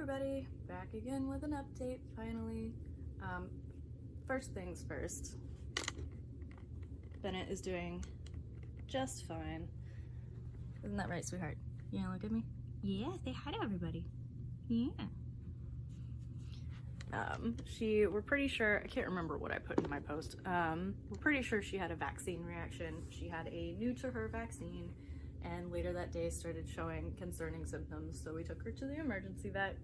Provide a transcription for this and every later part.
everybody, back again with an update finally. First things first, Bennett is doing just fine. Isn't that right, sweetheart? You gonna look at me? Yeah, say hi to everybody. Yeah. We're pretty sure, I can't remember what I put in my post. We're pretty sure she had a vaccine reaction. She had a new to her vaccine, and later that day started showing concerning symptoms, so we took her to the emergency vet.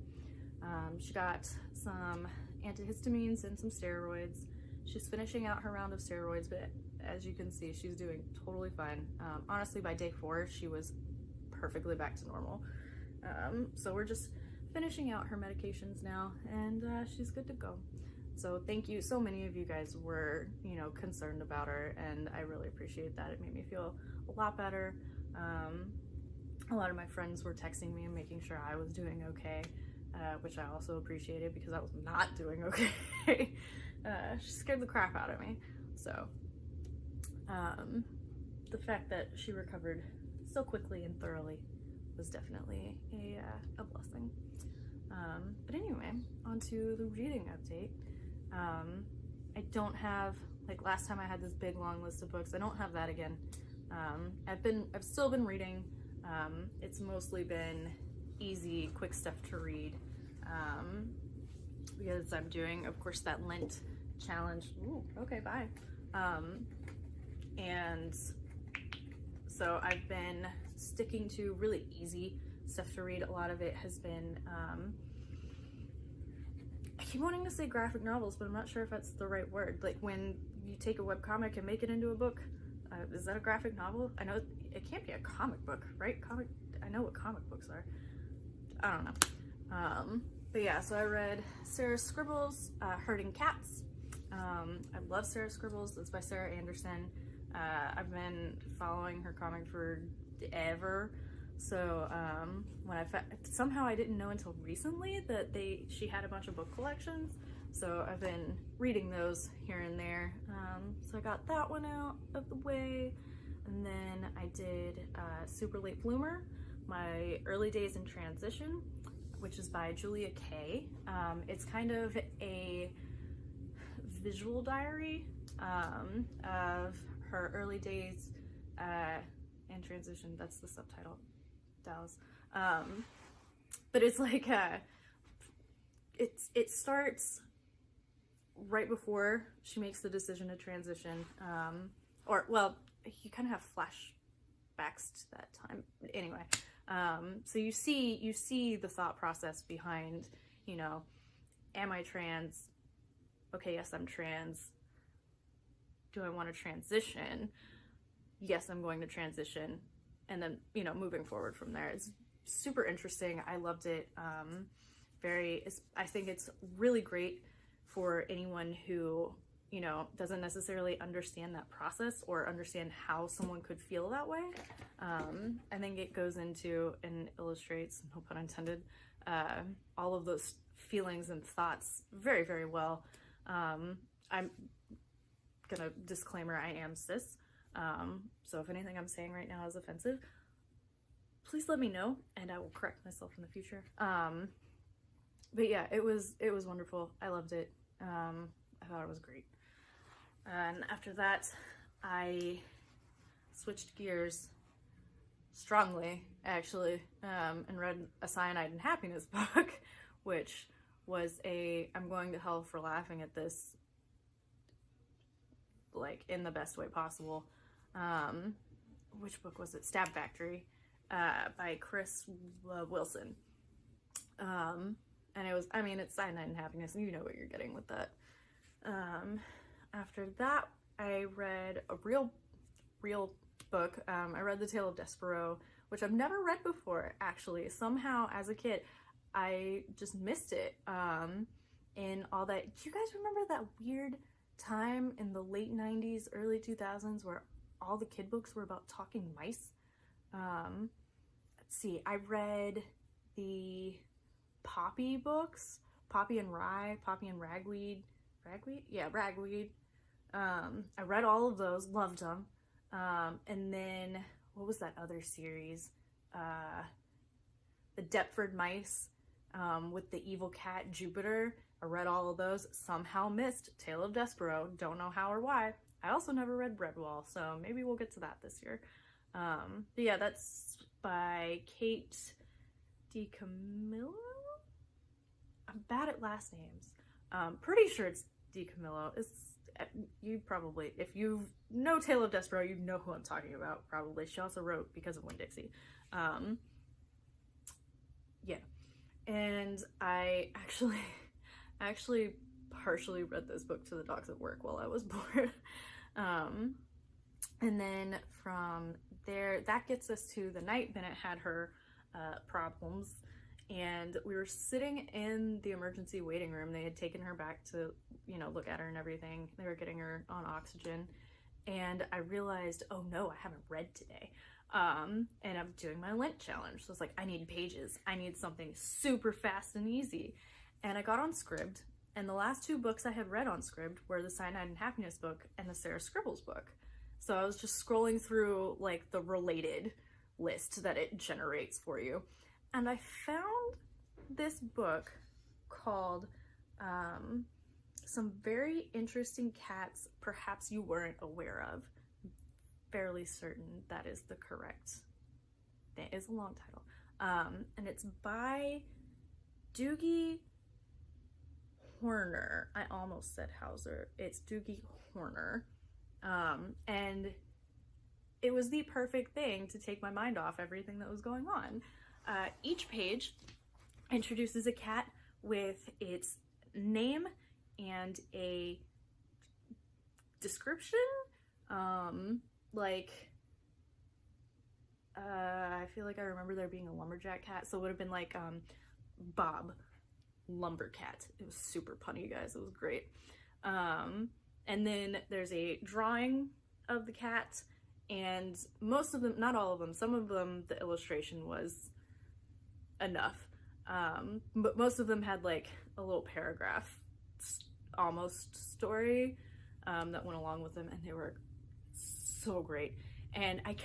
She got some antihistamines and some steroids. She's finishing out her round of steroids, but as you can see, she's doing totally fine. Honestly, by day 4, she was perfectly back to normal. So we're just finishing out her medications now, and she's good to go. So thank you. So many of you guys were, concerned about her, and I really appreciate that. It made me feel a lot better. A lot of my friends were texting me and making sure I was doing okay, which I also appreciated because I was not doing okay. She scared the crap out of me. So the fact that she recovered so quickly and thoroughly was definitely a blessing. But anyway, on to the reading update. I don't have, like last time I had this big long list of books, I don't have that again. I've still been reading. It's mostly been easy, quick stuff to read, because I'm doing, of course, that Lent challenge. Ooh, okay, bye. And so I've been sticking to really easy stuff to read. A lot of it has been, I keep wanting to say graphic novels, but I'm not sure if that's the right word. Like when you take a webcomic and make it into a book. Is that a graphic novel? I know it can't be a comic book, right? I know what comic books are. I don't know. But yeah, so I read Sarah Scribbles' Herding Cats. I love Sarah Scribbles. It's by Sarah Anderson. I've been following her comic for ever. So when somehow I didn't know until recently that she had a bunch of book collections. So I've been reading those here and there. So I got that one out of the way. And then I did Super Late Bloomer, My Early Days in Transition, which is by Julia Kay. It's kind of a visual diary of her early days in transition. That's the subtitle, Dallas. But it's like, it starts right before she makes the decision to transition, you kind of have flashbacks to that time. Anyway, so you see the thought process behind, am I trans? Okay, yes, I'm trans. Do I want to transition? Yes, I'm going to transition. And then, moving forward from there. It's super interesting. I loved it. I think it's really great for anyone who, doesn't necessarily understand that process or understand how someone could feel that way. I think it goes into and illustrates, no pun intended, all of those feelings and thoughts very, very well. I'm gonna disclaimer, I am cis. So if anything I'm saying right now is offensive, please let me know and I will correct myself in the future. But yeah, it was wonderful. I loved it. I thought it was great. And after that, I switched gears strongly, actually, and read a Cyanide and Happiness book, which was I'm going to hell for laughing at this, like, in the best way possible. Which book was it? Stab Factory, by Chris Wilson. And it's Cyanide and Happiness, and you know what you're getting with that. After that, I read a real book. I read The Tale of Despero, which I've never read before, actually. Somehow, as a kid, I just missed it. And all that. Do you guys remember that weird time in the late 90s, early 2000s, where all the kid books were about talking mice? Let's see, I read the Poppy books, Poppy and Ragweed. Yeah, Ragweed. I read all of those, loved them. And then, what was that other series? The Deptford Mice. with the evil cat Jupiter. I read all of those. Somehow missed Tale of Despero. Don't know how or why. I also never read Redwall, so maybe we'll get to that this year. But yeah, that's by Kate DiCamillo? I'm bad at last names. Pretty sure it's DiCamillo. You probably, if you know Tale of Despero, you know who I'm talking about, probably. She also wrote Because of Winn-Dixie. Yeah. And I actually partially read this book to the dogs at work while I was bored. And then from there, that gets us to the night Bennet had her problems, and we were sitting in the emergency waiting room. They had taken her back to, you know, look at her and everything. They were getting her on oxygen, and I realized, oh no, I haven't read today. And I'm doing my Lent challenge, so it's like, I need pages. I need something super fast and easy. And I got on Scribd, and the last two books I had read on Scribd were the Cyanide and Happiness book and the Sarah Scribbles book. So I was just scrolling through like the related list that it generates for you. And I found this book called Some Very Interesting Cats Perhaps You Weren't Aware Of. Fairly certain that is the correct. It is a long title. And it's by Doogie Horner. I almost said Hauser. It's Doogie Horner. And it was the perfect thing to take my mind off everything that was going on. Each page introduces a cat with its name and a description. I feel like I remember there being a lumberjack cat, so it would have been like Bob Lumbercat. It was super punny, you guys. It was great. And then there's a drawing of the cat, and most of them, not all of them, some of them the illustration was enough, but most of them had like a little paragraph almost story that went along with them, and they were so great. And I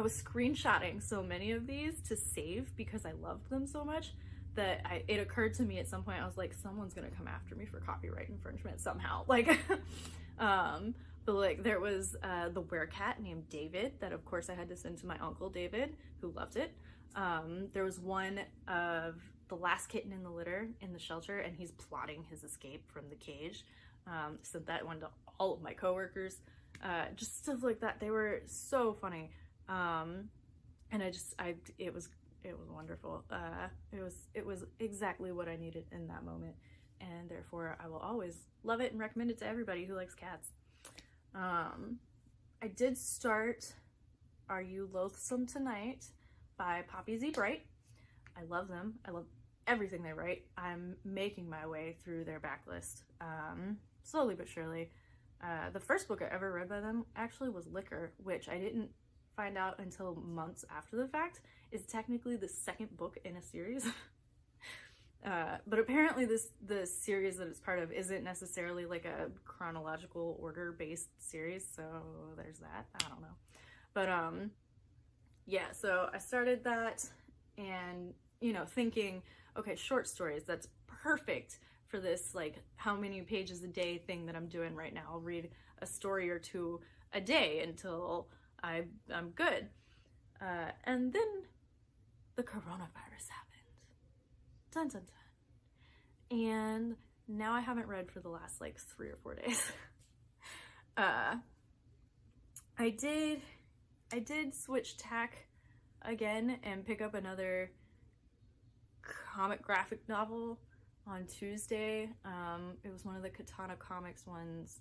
was screenshotting so many of these to save because I loved them so much that it occurred to me at some point, I was like, someone's gonna come after me for copyright infringement somehow. Like, but like there was the werecat named David that of course I had to send to my uncle David, who loved it. There was one of the last kitten in the litter in the shelter, and he's plotting his escape from the cage. Sent that one to all of my coworkers. Just stuff like that. They were so funny. And it was wonderful. It was exactly what I needed in that moment, and therefore I will always love it and recommend it to everybody who likes cats. I did start Are You Loathsome Tonight by Poppy Z. Bright. I love them. I love everything they write. I'm making my way through their backlist, slowly but surely. The first book I ever read by them actually was Liquor, which I didn't find out until months after the fact is technically the second book in a series. But apparently the series that it's part of isn't necessarily like a chronological order based series, so there's that. I don't know. But yeah, so I started that, and you know, thinking, okay, short stories, that's perfect for this like how many pages a day thing that I'm doing right now. I'll read a story or two a day until I'm good. And then the coronavirus happened. Dun dun dun. And now I haven't read for the last like 3 or 4 days. I did switch tack again and pick up another comic graphic novel on Tuesday. It was one of the Katana Comics ones,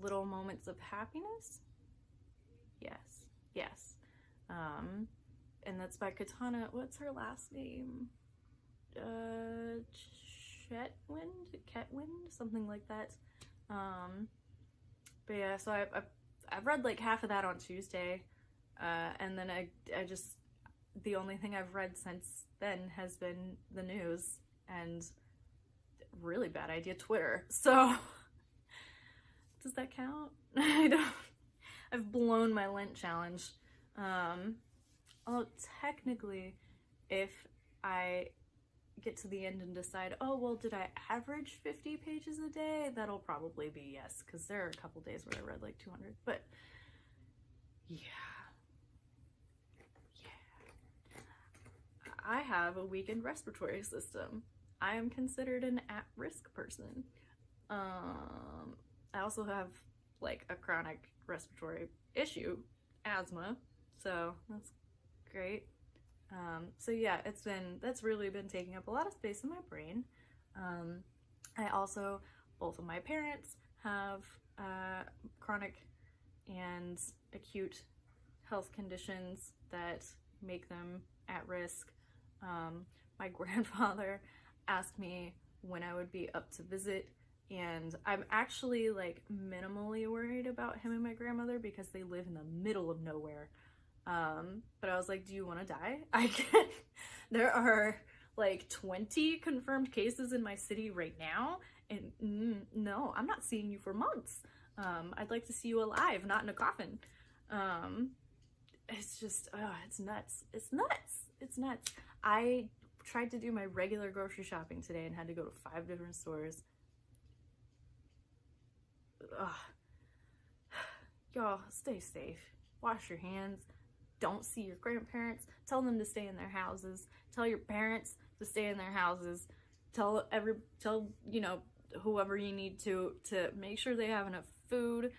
Little Moments of Happiness. Yes. And that's by Katana. What's her last name? Ketwind, something like that. But yeah, so I've read like half of that on Tuesday, and then I just, the only thing I've read since then has been the news and really bad idea Twitter. So does that count? I don't. I've blown my Lent challenge. Although technically, if I get to the end and decide, oh, well, did I average 50 pages a day? That'll probably be yes, because there are a couple days where I read like 200, but yeah. I have a weakened respiratory system. I am considered an at-risk person. I also have like a chronic respiratory issue, asthma, so that's great. So yeah, that's really been taking up a lot of space in my brain. I also, both of my parents have chronic and acute health conditions that make them at risk. My grandfather asked me when I would be up to visit, and I'm actually like minimally worried about him and my grandmother because they live in the middle of nowhere. But I was like, do you want to die? There are like 20 confirmed cases in my city right now, and no, I'm not seeing you for months. I'd like to see you alive, not in a coffin. It's just, it's nuts. It's nuts. It's nuts. I tried to do my regular grocery shopping today and had to go to 5 different stores. Ugh. Y'all, stay safe. Wash your hands. Don't see your grandparents. Tell them to stay in their houses. Tell your parents to stay in their houses. Tell you know, whoever you need to make sure they have enough food.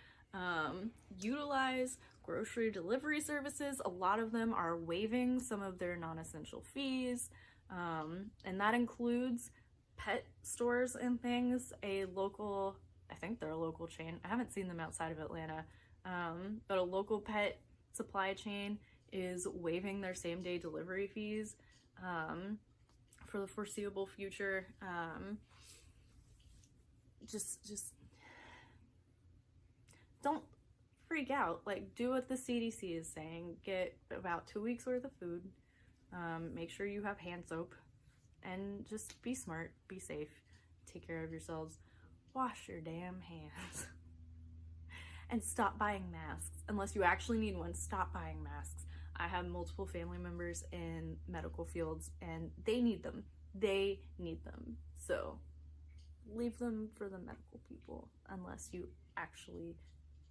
Utilize grocery delivery services. A lot of them are waiving some of their non-essential fees, and that includes pet stores and things. A local, I think they're a local chain, I haven't seen them outside of Atlanta, but a local pet supply chain is waiving their same-day delivery fees for the foreseeable future. Just don't freak out. Like, do what the CDC is saying. Get about 2 weeks worth of food. Make sure you have hand soap, and just be smart, be safe, take care of yourselves, wash your damn hands, and stop buying masks. Unless you actually need one, stop buying masks. I have multiple family members in medical fields, and they need them. They need them. So leave them for the medical people, unless you actually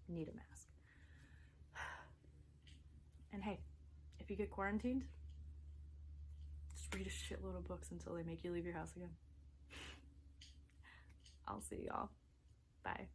need a mask. And hey, if you get quarantined, just read a shitload of books until they make you leave your house again. I'll see y'all. Bye.